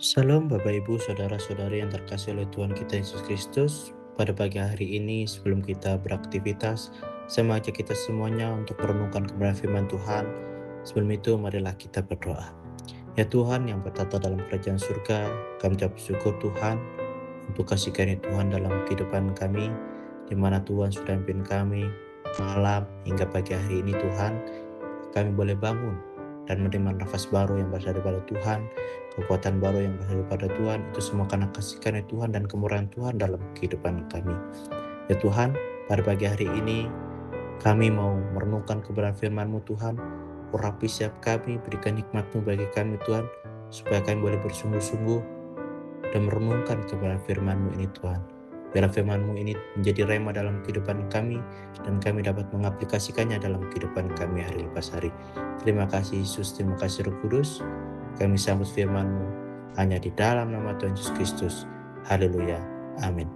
Salam Bapak Ibu Saudara-saudari yang terkasih oleh Tuhan kita Yesus Kristus. Pada pagi hari ini sebelum kita beraktivitas, saya mengajak kita semuanya untuk merenungkan kebenaran firman Tuhan. Sebelum itu marilah kita berdoa. Ya Tuhan yang bertata dalam kerajaan surga, kami ucap syukur Tuhan untuk kasih karunia Tuhan dalam kehidupan kami, di mana Tuhan sudah memimpin kami malam hingga pagi hari ini Tuhan. Kami boleh bangun dan menerima nafas baru yang berasal daripada Tuhan, kekuatan baru yang berasal daripada Tuhan. Itu semua karena kasih karunia Tuhan dan kemurahan Tuhan dalam kehidupan kami. Ya Tuhan, pada pagi hari ini kami mau merenungkan kebenaran firman-Mu Tuhan. Urapi setiap kami, berikan hikmat-Mu bagi kami Tuhan, supaya kami boleh bersungguh-sungguh dan merenungkan kebenaran firman-Mu ini Tuhan. Biarlah firman-Mu ini menjadi rema dalam kehidupan kami, dan kami dapat mengaplikasikannya dalam kehidupan kami hari lepas hari. Terima kasih Yesus, terima kasih Roh Kudus. Kami sambut firman-Mu hanya di dalam nama Tuhan Yesus Kristus. Haleluya. Amin.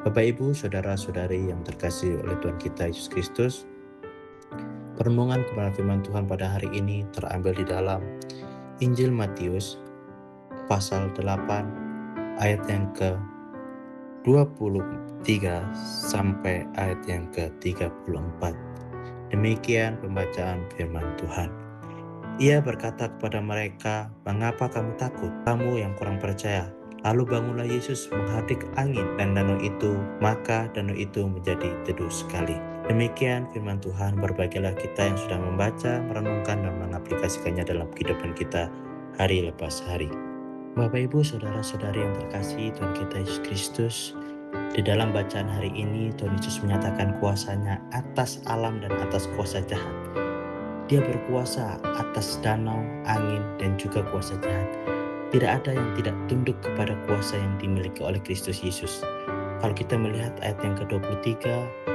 Bapak Ibu, saudara-saudari yang terkasih oleh Tuhan kita Yesus Kristus, perenungan kebenaran firman Tuhan pada hari ini terambil di dalam Injil Matius pasal 8 ayat yang ke-23 sampai ayat yang ke-34. Demikian pembacaan firman Tuhan. Ia berkata kepada mereka, "Mengapa kamu takut, kamu yang kurang percaya?" Lalu bangunlah Yesus menghadik angin dan danau itu, maka danau itu menjadi teduh sekali. Demikian firman Tuhan. Berbahagialah kita yang sudah membaca, merenungkan, dan mengaplikasikannya dalam kehidupan kita hari lepas hari. Bapak Ibu saudara-saudari yang terkasih Tuhan kita Yesus Kristus, di dalam bacaan hari ini Tuhan Yesus menyatakan kuasanya atas alam dan atas kuasa jahat. Dia berkuasa atas danau, angin, dan juga kuasa jahat. Tidak ada yang tidak tunduk kepada kuasa yang dimiliki oleh Kristus Yesus. Kalau kita melihat ayat yang ke-23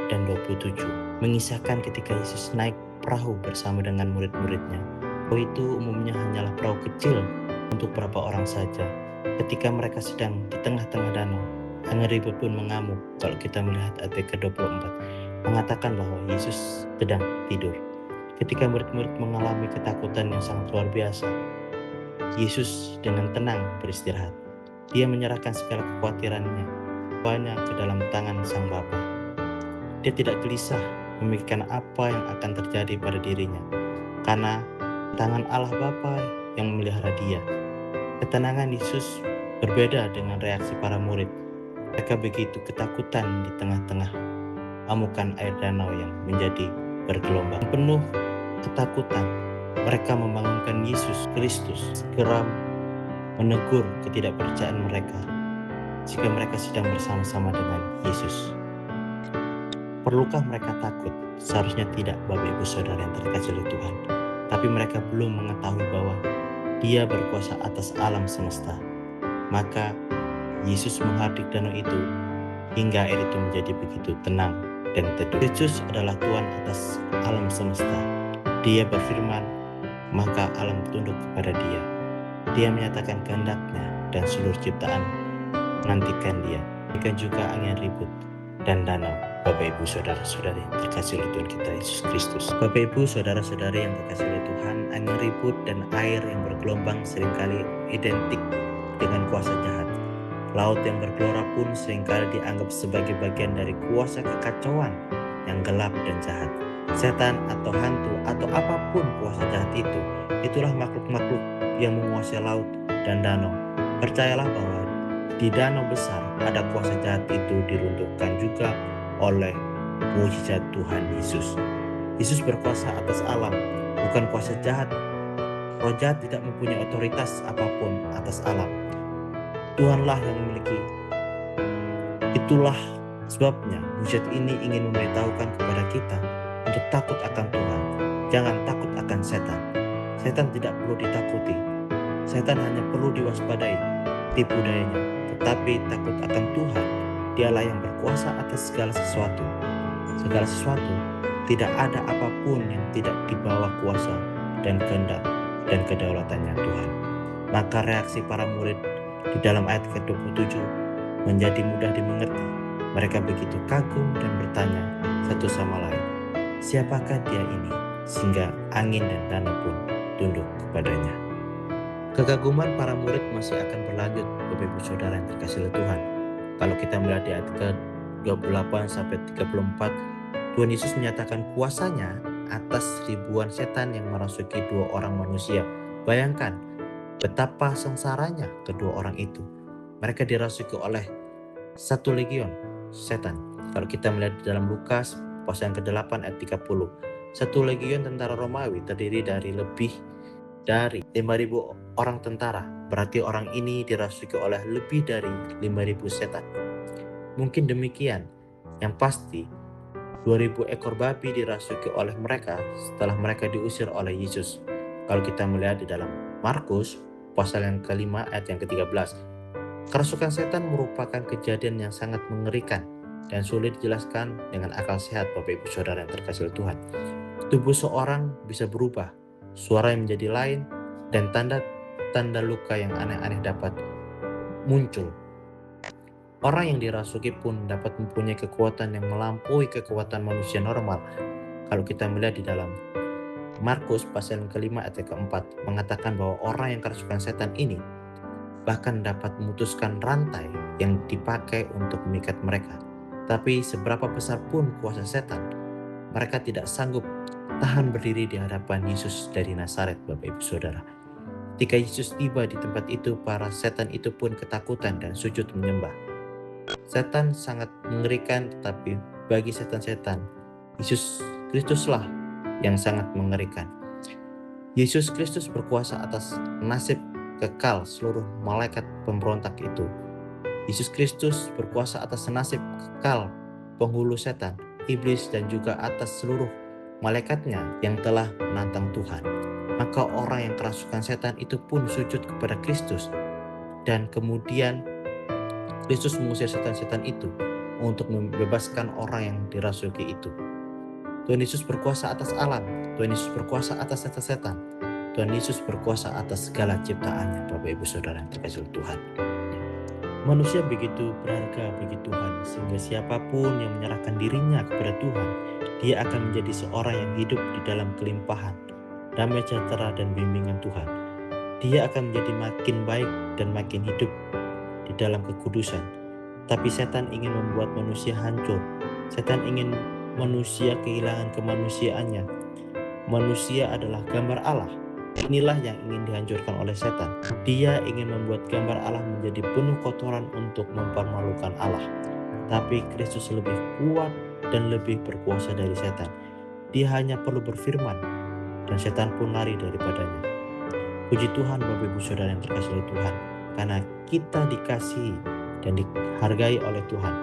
dan 27, mengisahkan ketika Yesus naik perahu bersama dengan murid-muridnya. Perahu itu umumnya hanyalah perahu kecil untuk beberapa orang saja. Ketika mereka sedang di tengah-tengah danau, angin ribut pun mengamuk. Kalau kita melihat ayat ke-24, mengatakan bahwa Yesus sedang tidur. Ketika murid-murid mengalami ketakutan yang sangat luar biasa, Yesus dengan tenang beristirahat. Dia menyerahkan segala kekhawatirannya ke dalam tangan Sang Bapa. Dia tidak gelisah memikirkan apa yang akan terjadi pada dirinya, karena tangan Allah Bapa yang memelihara dia. Ketenangan Yesus berbeda dengan reaksi para murid. Mereka begitu ketakutan di tengah-tengah amukan air danau yang menjadi bergelombang. Penuh ketakutan, mereka membangunkan Yesus Kristus, segera menegur ketidakpercayaan mereka jika mereka sedang bersama-sama dengan Yesus. Perlukah mereka takut? Seharusnya tidak, Bapak Ibu Saudara yang terkasih oleh Tuhan. Tapi mereka belum mengetahui bahwa Dia berkuasa atas alam semesta. Maka Yesus menghadik danau itu hingga air itu menjadi begitu tenang dan teduh. Yesus adalah Tuhan atas alam semesta. Dia berfirman, maka alam tunduk kepada Dia. Dia menyatakan kehendaknya dan seluruh ciptaan menantikan Dia. Demikian juga angin ribut dan danau. Bapak Ibu saudara-saudari terkasih oleh Tuhan kita Yesus Kristus. Bapak Ibu saudara-saudari yang terkasih oleh Tuhan, angin ribut dan air yang bergelombang seringkali identik dengan kuasa jahat. Laut yang bergelora pun seringkali dianggap sebagai bagian dari kuasa kekacauan yang gelap dan jahat. Setan atau hantu atau apapun kuasa jahat itu, itulah makhluk-makhluk yang menguasai laut dan danau. Percayalah bahwa di danau besar ada kuasa jahat itu diruntuhkan juga oleh mujizat Tuhan Yesus. Yesus berkuasa atas alam, bukan kuasa jahat. Roh jahat tidak mempunyai otoritas apapun atas alam. Tuhanlah yang memiliki. Itulah sebabnya mujizat ini ingin memberitahukan kepada kita untuk takut akan Tuhan. Jangan takut akan setan. Setan tidak perlu ditakuti. Setan hanya perlu diwaspadai, tipu dayanya. Tetapi takut akan Tuhan, Dialah yang berkuasa atas segala sesuatu. Segala sesuatu, tidak ada apapun yang tidak dibawa kuasa dan kehendak dan kedaulatannya Tuhan. Maka reaksi para murid di dalam ayat ke-27 menjadi mudah dimengerti. Mereka begitu kagum dan bertanya satu sama lain, siapakah Dia ini sehingga angin dan danau pun tunduk kepadanya. Kekaguman para murid masih akan berlanjut, Bapak Ibu Saudara yang terkasih oleh Tuhan. Kalau kita melihat di ayat ke-28 sampai 34, Tuhan Yesus menyatakan kuasanya atas ribuan setan yang merasuki dua orang manusia. Bayangkan betapa sengsaranya kedua orang itu. Mereka dirasuki oleh 1 legion setan. Kalau kita melihat di dalam Lukas pasal yang ke-8 ayat 30, 1 legion tentara Romawi terdiri dari lebih dari 5.000 orang tentara. Berarti orang ini dirasuki oleh lebih dari 5.000 setan. Mungkin demikian. Yang pasti 2.000 ekor babi dirasuki oleh mereka setelah mereka diusir oleh Yesus. Kalau kita melihat di dalam Markus pasal yang ke-5 ayat yang ke-13, kerasukan setan merupakan kejadian yang sangat mengerikan dan sulit dijelaskan dengan akal sehat, Bapak Ibu Saudara yang terkasih Tuhan. Tubuh seorang bisa berubah, suara yang menjadi lain, dan tanda-tanda luka yang aneh-aneh dapat muncul. Orang yang dirasuki pun dapat mempunyai kekuatan yang melampaui kekuatan manusia normal. Kalau kita melihat di dalam Markus pasal yang ke-5 ayat ke-4 mengatakan bahwa orang yang kerasukan setan ini bahkan dapat memutuskan rantai yang dipakai untuk mengikat mereka. Tapi seberapa besar pun kuasa setan, mereka tidak sanggup tahan berdiri di hadapan Yesus dari Nazaret, Bapak Ibu Saudara. Ketika Yesus tiba di tempat itu, para setan itu pun ketakutan dan sujud menyembah. Setan sangat mengerikan, tetapi bagi setan-setan, Yesus Kristuslah yang sangat mengerikan. Yesus Kristus berkuasa atas nasib kekal seluruh malaikat pemberontak itu. Yesus Kristus berkuasa atas nasib kekal penghulu setan, iblis, dan juga atas seluruh malaikatnya yang telah menantang Tuhan. Maka orang yang kerasukan setan itu pun sujud kepada Kristus, dan kemudian Kristus mengusir setan-setan itu untuk membebaskan orang yang dirasuki itu. Tuhan Yesus berkuasa atas alam, Tuhan Yesus berkuasa atas setan-setan, Tuhan Yesus berkuasa atas segala ciptaannya, Bapak Ibu Saudara yang terkasih Tuhan. Manusia begitu berharga bagi Tuhan, sehingga siapapun yang menyerahkan dirinya kepada Tuhan, dia akan menjadi seorang yang hidup di dalam kelimpahan, damai sejahtera dan bimbingan Tuhan. Dia akan menjadi makin baik dan makin hidup di dalam kekudusan. Tapi setan ingin membuat manusia hancur. Setan ingin manusia kehilangan kemanusiaannya. Manusia adalah gambar Allah. Inilah yang ingin dihancurkan oleh setan. Dia ingin membuat gambar Allah menjadi penuh kotoran untuk mempermalukan Allah. Tapi Kristus lebih kuat dan lebih berkuasa dari setan. Dia hanya perlu berfirman, dan setan pun lari daripadanya. Puji Tuhan, Bapak Ibu Saudara yang terkasih oleh Tuhan, karena kita dikasihi dan dihargai oleh Tuhan.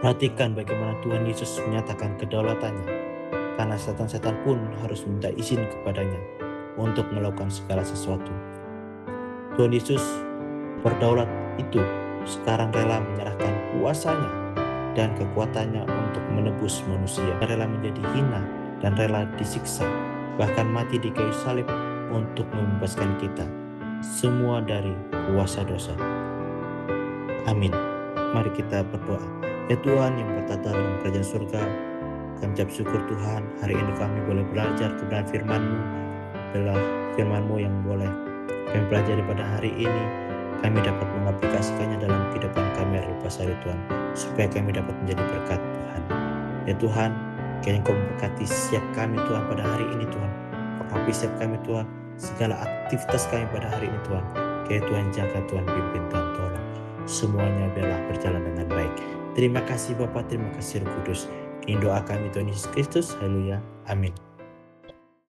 Perhatikan bagaimana Tuhan Yesus menyatakan kedaulatannya, karena setan-setan pun harus minta izin kepadanya untuk melakukan segala sesuatu. Tuhan Yesus berdaulat itu sekarang rela menyerahkan kuasanya dan kekuatannya untuk menebus manusia. Rela menjadi hina dan rela disiksa, bahkan mati di kayu salib untuk membebaskan kita semua dari kuasa dosa. Amin. Mari kita berdoa. Ya Tuhan yang bertata dalam kerajaan surga, kami ucap syukur Tuhan, hari ini kami boleh belajar kebenaran firman-Mu, adalah firman-Mu yang boleh kami pelajari pada hari ini. Kami dapat mengaplikasikannya dalam kehidupan kami lepas hari Tuhan, supaya kami dapat menjadi berkat Tuhan. Ya Tuhan, kiranya Engkau memberkati setiap kami Tuhan pada hari ini Tuhan. Rapi setiap kami Tuhan, segala aktivitas kami pada hari ini Tuhan. Kiranya Tuhan jaga, Tuhan pimpin, Tuhan tolong. Semuanya biarlah berjalan dengan baik. Terima kasih Bapa, terima kasih Roh Kudus. Ini doa kami Tuhan Yesus Kristus. Haleluya. Amin.